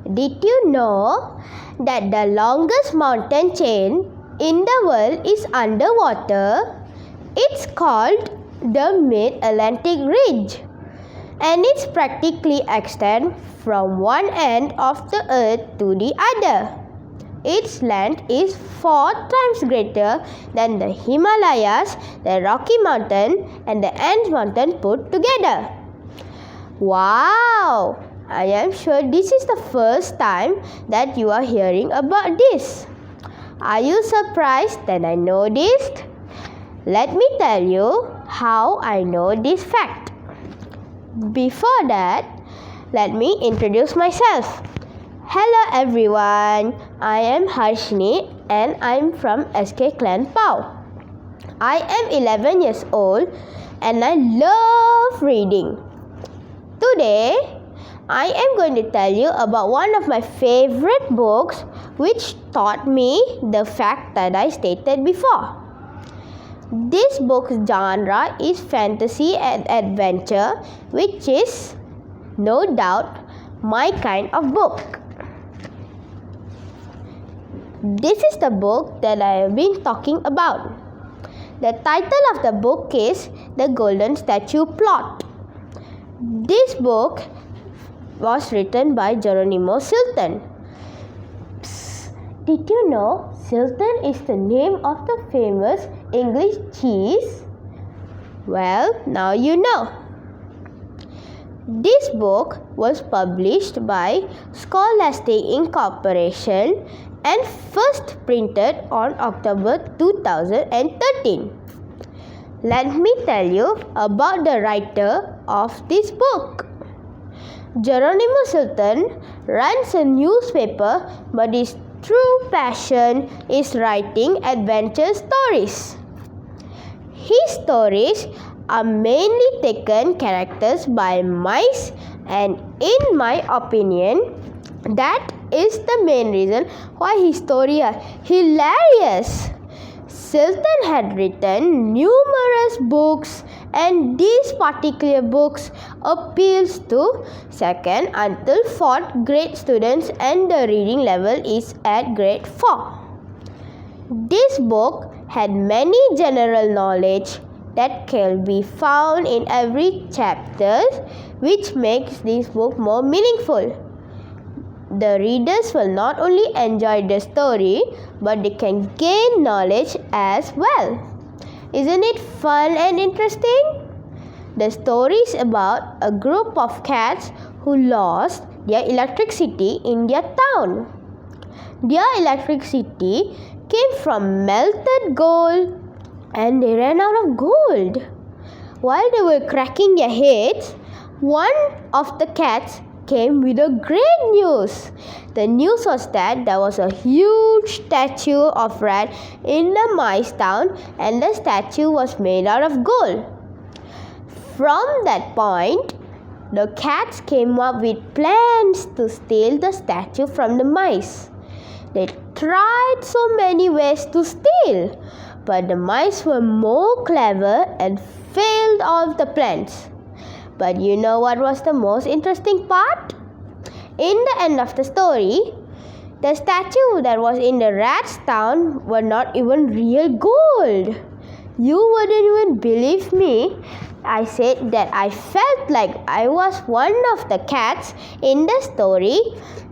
Did you know that the longest mountain chain in the world is underwater? It's called the Mid-Atlantic Ridge, and it's practically extends from one end of the earth to the other. Its length is 4 times greater than the Himalayas, the Rocky Mountain, and the Andes Mountain put together. Wow! I am sure this is the first time that you are hearing about this. Are you surprised that I know this? Let me tell you how I know this fact. Before that, let me introduce myself. Hello everyone, I am Haarsini and I am from SK Klian Pauh. I am 11 years old and I love reading. Today, I am going to tell you about one of my favorite books which taught me the fact that I stated before. This book's genre is fantasy and adventure, which is no doubt my kind of book. This is the book that I have been talking about. The title of the book is The Golden Statue Plot. This book was written by Geronimo Stilton. Did you know Stilton is the name of the famous English cheese? Well, now you know. This book was published by Scholastic Incorporation and first printed on October 2013. Let me tell you about the writer of this book. Geronimo Stilton runs a newspaper, but his true passion is writing adventure stories. His stories are mainly taken characters by mice, and in my opinion, that is the main reason why his stories are hilarious. Stilton had written numerous books, and these particular books appeals to 2nd until 4th grade students, and the reading level is at grade 4. This book had many general knowledge that can be found in every chapter, which makes this book more meaningful. The readers will not only enjoy the story, but they can gain knowledge as well. Isn't it fun and interesting? The story is about a group of cats who lost their electricity in their town. Their electricity came from melted gold, and they ran out of gold. While they were cracking their heads, one of the cats came with a great news. The news was that there was a huge statue of rat in the mice town, and the statue was made out of gold. From that point, the cats came up with plans to steal the statue from the mice. They tried so many ways to steal, but the mice were more clever and failed all the plans. But you know what was the most interesting part? In the end of the story, the statue that was in the rat's town were not even real gold. You wouldn't even believe me. I said that I felt like I was one of the cats in the story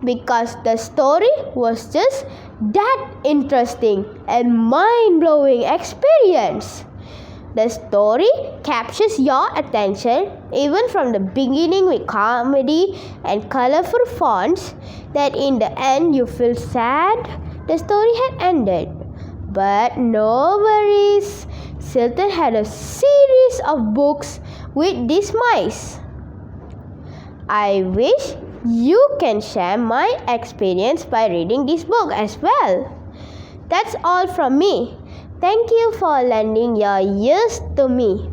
because the story was just that interesting and mind-blowing experience. The story captures your attention even from the beginning with comedy and colorful fonts that in the end you feel sad the story had ended. But no worries, Stilton had a series of books with these mice. I wish you can share my experience by reading this book as well. That's all from me. Thank you for lending your ears to me.